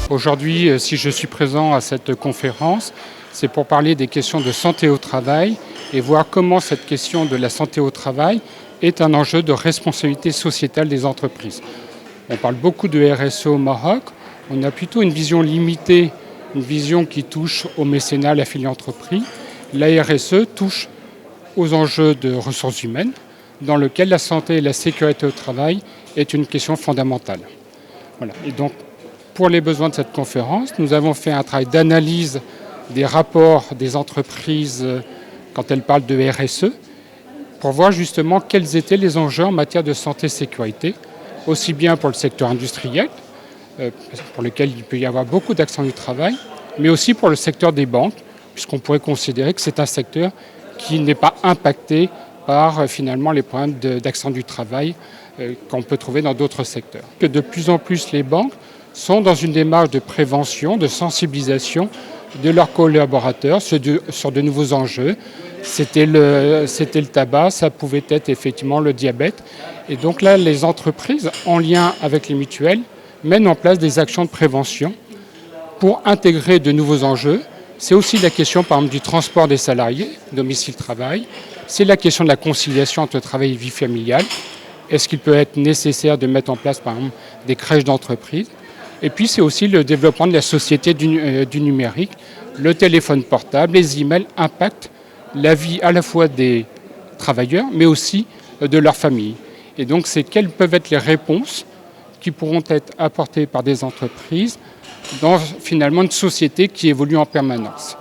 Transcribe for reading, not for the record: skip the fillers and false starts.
Aujourd'hui, si je suis présent à cette conférence, c'est pour parler des questions de santé au travail et voir comment cette question de la santé au travail est un enjeu de responsabilité sociétale des entreprises. On parle beaucoup de RSE au Maroc, on a plutôt une vision limitée, une vision qui touche au mécénat, à la philanthropie. La RSE touche aux enjeux de ressources humaines, dans lequel la santé et la sécurité au travail est une question fondamentale. Voilà. Et donc, pour les besoins de cette conférence, nous avons fait un travail d'analyse des rapports des entreprises quand elles parlent de RSE, pour voir justement quels étaient les enjeux en matière de santé et sécurité, aussi bien pour le secteur industriel, pour lequel il peut y avoir beaucoup d'accidents du travail, mais aussi pour le secteur des banques, puisqu'on pourrait considérer que c'est un secteur qui n'est pas impacté par finalement les problèmes d'accidents du travail qu'on peut trouver dans d'autres secteurs. Que de plus en plus les banques sont dans une démarche de prévention, de sensibilisation de leurs collaborateurs sur de nouveaux enjeux. C'était le tabac, ça pouvait être effectivement le diabète. Et donc là, les entreprises, en lien avec les mutuelles, mènent en place des actions de prévention pour intégrer de nouveaux enjeux. C'est aussi la question, par exemple, du transport des salariés, domicile-travail. C'est la question de la conciliation entre travail et vie familiale. Est-ce qu'il peut être nécessaire de mettre en place, par exemple, des crèches d'entreprise? Et puis, c'est aussi le développement de la société du numérique. Le téléphone portable, les emails impactent la vie à la fois des travailleurs, mais aussi de leur famille. Et donc, c'est quelles peuvent être les réponses qui pourront être apportées par des entreprises dans finalement une société qui évolue en permanence.